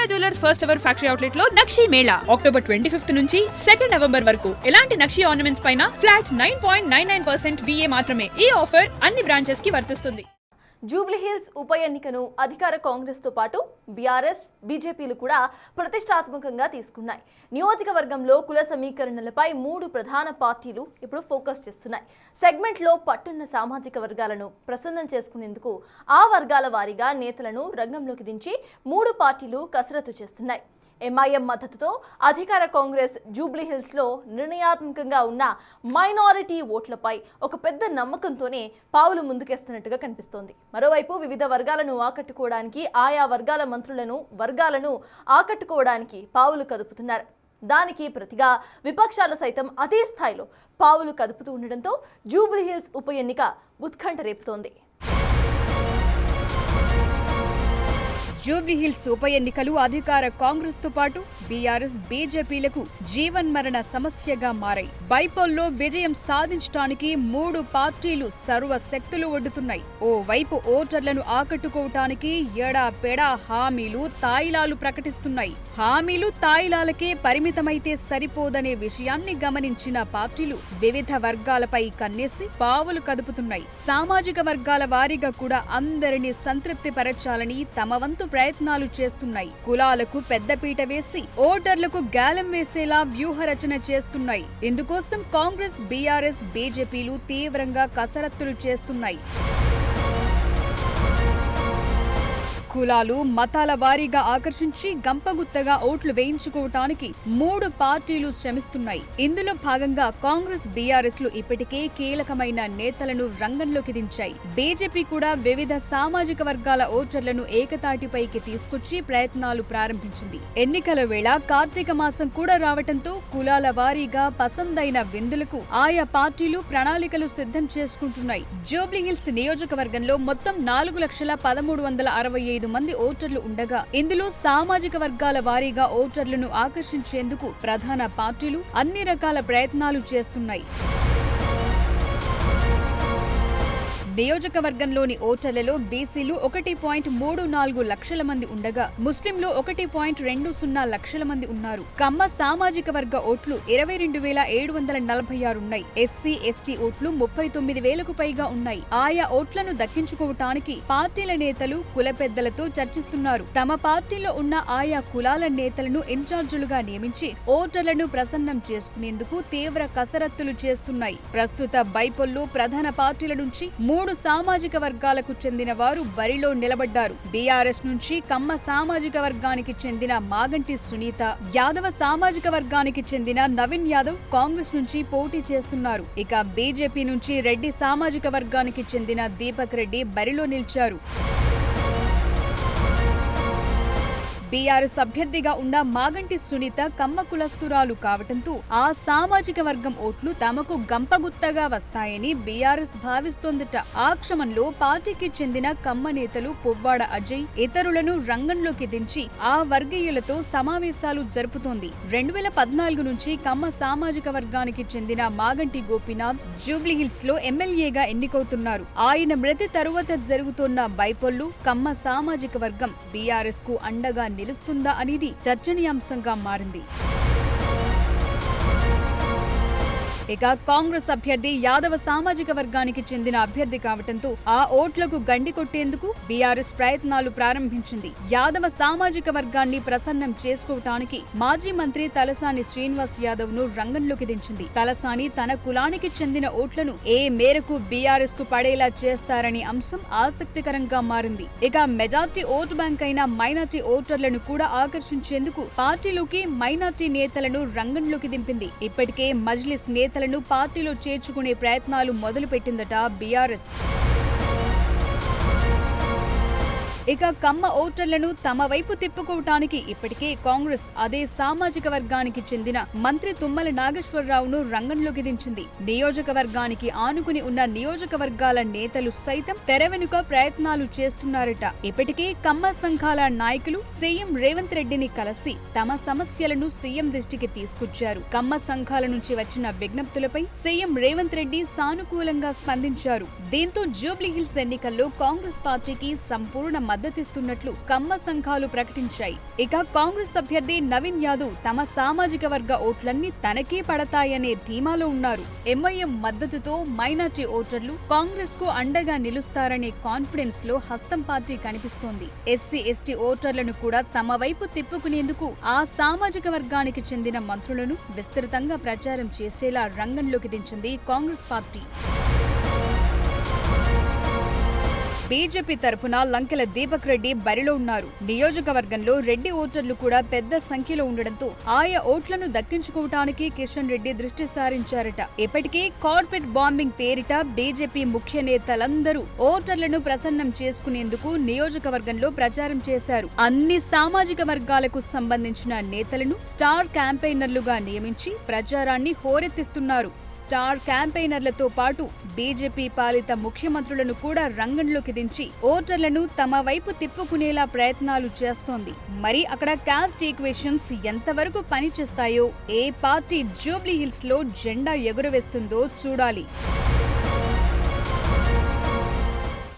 Krishna jewellers first ever factory outlet లో నక్షి Mela October 25 నుంచి 2 November వరకు. ఎలాంటి నక్షి ఆర్నమెంట్స్ పైన ఫ్లాట్ 9.99% VA మాత్రమే. ఈ ఆఫర్ అన్ని బ్రాంచెస్ కి వర్తిస్తుంది. జూబ్లీహిల్స్ ఉప ఎన్నికను అధికార కాంగ్రెస్ తో పాటు బీఆర్ఎస్, బీజేపీలు కూడా ప్రతిష్టాత్మకంగా తీసుకున్నాయి. నియోజకవర్గంలో కుల సమీకరణలపై 3 ప్రధాన పార్టీలు ఇప్పుడు ఫోకస్ చేస్తున్నాయి. సెగ్మెంట్లో పట్టున్న సామాజిక వర్గాలను ప్రసన్నం చేసుకునేందుకు ఆ వర్గాల వారీగా నేతలను రంగంలోకి దించి 3 పార్టీలు కసరత్తు చేస్తున్నాయి. ఎంఐఎం మద్దతుతో అధికార కాంగ్రెస్ జూబ్లీహిల్స్లో నిర్ణయాత్మకంగా ఉన్న మైనారిటీ ఓట్లపై ఒక పెద్ద నమ్మకంతోనే పావులు ముందుకేస్తున్నట్టుగా కనిపిస్తోంది. మరోవైపు వివిధ వర్గాలను ఆకట్టుకోవడానికి ఆయా వర్గాలను ఆకట్టుకోవడానికి పావులు కదుపుతున్నారు. దానికి ప్రతిగా విపక్షాలు సైతం అదే స్థాయిలో పావులు కదుపుతూ ఉండడంతో జూబ్లీహిల్స్ ఉప ఎన్నిక ఉత్కంఠ రేపుతోంది. జూబ్లీహిల్స్ ఉప ఎన్నికలు అధికార కాంగ్రెస్ తో పాటు బీఆర్ఎస్, బీజేపీలకు జీవన్మరణ సమస్యగా మారాయి. బైపోల్లో విజయం సాధించడానికి 3 పార్టీలు సర్వశక్తులు ఒడ్డుతున్నాయి. ఓ వైపు ఓటర్లను ఆకట్టుకోవటానికి ఎడాపెడా హామీలు, తాయిలాలు ప్రకటిస్తున్నాయి. హామీలు, తాయిలాలకే పరిమితమైతే సరిపోదనే విషయాన్ని గమనించిన పార్టీలు వివిధ వర్గాలపై కన్నేసి పావులు కదుపుతున్నాయి. సామాజిక వర్గాల వారీగా కూడా అందరినీ సంతృప్తి పరచాలని తమ వంతు ప్రయత్నాలు చేస్తున్నాయి. కులాలకు పెద్దపీట వేసి ఓటర్లకు గాలం వేసేలా వ్యూహరచన చేస్తున్నాయి. ఇందుకోసం కాంగ్రెస్, బీఆర్ఎస్, బీజేపీలు తీవ్రంగా కసరత్తులు చేస్తున్నాయి. కులాలు, మతాల వారీగా ఆకర్షించి గంపగుత్తగా ఓట్లు వేయించుకోవటానికి 3 పార్టీలు శ్రమిస్తున్నాయి. ఇందులో భాగంగా కాంగ్రెస్, బీఆర్ఎస్ లు ఇప్పటికే కీలకమైన నేతలను రంగంలోకి దించాయి. బీజేపీ కూడా వివిధ సామాజిక వర్గాల ఓటర్లను ఏకతాటిపైకి తీసుకొచ్చి ప్రయత్నాలు ప్రారంభించింది. ఎన్నికల వేళ కార్తీక మాసం కూడా రావటంతో కులాల వారీగా పసందైన విందులకు ఆయా పార్టీలు ప్రణాళికలు సిద్ధం చేసుకుంటున్నాయి. జూబ్లీహిల్స్ నియోజకవర్గంలో మొత్తం 4,13,65 మంది ఓటర్లు ఉండగా ఇందులో సామాజిక వర్గాల వారీగా ఓటర్లను ఆకర్షించేందుకు ప్రధాన పార్టీలు అన్ని రకాల ప్రయత్నాలు చేస్తున్నాయి. నియోజకవర్గంలోని ఓటర్లలో బీసీలు 1.34 లక్షల మంది ఉండగా ముస్లింలు 1.20 లక్షల మంది ఉన్నారు. కమ్మ సామాజిక వర్గ ఓట్లు 22,746 ఉన్నాయి. ఎస్సీ, ఎస్టీ ఓట్లు 39,000కు పైగా ఉన్నాయి. ఆయా ఓట్లను దక్కించుకోవటానికి పార్టీల నేతలు కుల పెద్దలతో చర్చిస్తున్నారు. తమ పార్టీలో ఉన్న ఆయా కులాల నేతలను ఇన్ఛార్జీలుగా నియమించి ఓటర్లను ప్రసన్నం చేసుకునేందుకు తీవ్ర కసరత్తులు చేస్తున్నాయి. ప్రస్తుత బైపోల్లో ప్రధాన పార్టీల నుంచి 3 సామాజిక వర్గాలకు చెందిన వారు బరిలో నిలబడ్డారు. బీఆర్ఎస్ నుంచి కమ్మ సామాజిక వర్గానికి చెందిన మాగంటి సునీత, యాదవ సామాజిక వర్గానికి చెందిన నవీన్ యాదవ్ కాంగ్రెస్ నుంచి పోటీ చేస్తున్నారు. ఇక బీజేపీ నుంచి రెడ్డి సామాజిక వర్గానికి చెందిన దీపక్ రెడ్డి బరిలో నిలిచారు. బీఆర్ఎస్ అభ్యర్థిగా ఉన్న మాగంటి సునీత కమ్మ కులస్తురాలు కావటంతో ఆ సామాజిక వర్గం ఓట్లు తమకు గంపగుత్తగా వస్తాయని బీఆర్ఎస్ భావిస్తోందట. ఆ క్రమంలో పార్టీకి చెందిన కమ్మ నేతలు పువ్వాడ అజయ్ ఇతరులను రంగంలోకి దించి ఆ వర్గీయులతో సమావేశాలు జరుపుతోంది. 2014 నుంచి కమ్మ సామాజిక వర్గానికి చెందిన మాగంటి గోపీనాథ్ జూబ్లీహిల్స్ లో ఎమ్మెల్యేగా ఎన్నికవుతున్నారు. ఆయన మృతి తరువాత జరుగుతున్న బైపోళ్లు కమ్మ సామాజిక వర్గం బీఆర్ఎస్ కు అండగా నిలుస్తుందా అనేది చర్చనీయాంశంగా మారింది. ఇక కాంగ్రెస్ అభ్యర్థి యాదవ సామాజిక వర్గానికి చెందిన అభ్యర్థి కావటంతో ఆ ఓట్లకు గండి కొట్టేందుకు బీఆర్ఎస్ ప్రయత్నాలు ప్రారంభించింది. యాదవ సామాజిక వర్గాన్ని ప్రసన్నం చేసుకోవటానికి మాజీ మంత్రి తలసాని శ్రీనివాస్ యాదవ్ ను రంగంలోకి దించింది. తలసాని తన కులానికి చెందిన ఓట్లను ఏ మేరకు బీఆర్ఎస్ కు పడేలా చేస్తారనే అంశం ఆసక్తికరంగా మారింది. ఇక మెజార్టీ ఓటు బ్యాంక్ అయిన మైనార్టీ ఓటర్లను కూడా ఆకర్షించేందుకు పార్టీలోకి మైనార్టీ నేతలను రంగంలోకి దింపింది. ఇప్పటికే మజ్లిస్ నేతలను పార్టీలో చేర్చుకునే ప్రయత్నాలు మొదలుపెట్టిందట బీఆర్ఎస్. ఇక కమ్మ ఓటర్లను తమ వైపు తిప్పుకోవటానికి ఇప్పటికే కాంగ్రెస్ అదే సామాజిక వర్గానికి చెందిన మంత్రి తుమ్మల నాగేశ్వరరావును రంగంలోకి దించింది. నియోజకవర్గానికి ఆనుకుని ఉన్న నియోజకవర్గాల నేతలు సైతం తెర వెనుక ప్రయత్నాలు చేస్తున్నారట. ఇప్పటికే కమ్మ సంఘాల నాయకులు సీఎం రేవంత్ రెడ్డిని కలిసి తమ సమస్యలను సీఎం దృష్టికి తీసుకొచ్చారు. కమ్మ సంఘాల నుంచి వచ్చిన విజ్ఞప్తులపై సీఎం రేవంత్ రెడ్డి సానుకూలంగా స్పందించారు. దీంతో జూబ్లీహిల్స్ ఎన్నికల్లో కాంగ్రెస్ పార్టీకి సంపూర్ణ మద్దతిస్తున్నట్లు కమ్మ సంఘాలు ప్రకటించాయి. ఇక కాంగ్రెస్ అభ్యర్థి నవీన్ యాదవ్ తమ సామాజిక వర్గ ఓట్లన్నీ తనకే పడతాయనే ధీమాలో ఉన్నారు. ఎంఐఎం మద్దతుతో మైనార్టీ ఓటర్లు కాంగ్రెస్ కు అండగా నిలుస్తారనే కాన్ఫిడెన్స్ లో హస్తం పార్టీ కనిపిస్తోంది. ఎస్సీ ఎస్టీ ఓటర్లను కూడా తమ వైపు తిప్పుకునేందుకు ఆ సామాజిక వర్గానికి చెందిన మంత్రులను విస్తృతంగా ప్రచారం చేసేలా రంగంలోకి దించింది కాంగ్రెస్ పార్టీ. బీజేపీ తరపున లంకెల దీపక్ రెడ్డి బరిలో ఉన్నారు. నియోజకవర్గంలో రెడ్డి ఓటర్లు కూడా పెద్ద సంఖ్యలో ఉండడంతో ఆయా ఓట్లను దక్కించుకోవటానికి కిషన్ రెడ్డి దృష్టి సారించారట. ఇప్పటికే కార్పెట్ బాంబింగ్ పేరిట బీజేపీ ముఖ్య నేతలందరూ ఓటర్లను ప్రసన్నం చేసుకునేందుకు నియోజకవర్గంలో ప్రచారం చేశారు. అన్ని సామాజిక వర్గాలకు సంబంధించిన నేతలను స్టార్ క్యాంపెయినర్లుగా నియమించి ప్రచారాన్ని హోరెత్తిస్తున్నారు. స్టార్ క్యాంపెయినర్లతో పాటు బీజేపీ పాలిత ముఖ్యమంత్రులను కూడా రంగంలోకి దించి ఓటర్లను తమ వైపు తిప్పుకునేలా ప్రయత్నాలు చేస్తోంది. మరి అక్కడ కాస్ట్ ఈక్వేషన్స్ ఎంతవరకు పనిచేస్తాయో, ఏ పార్టీ జూబ్లీ హిల్స్ లో జెండా ఎగురవేస్తుందో చూడాలి.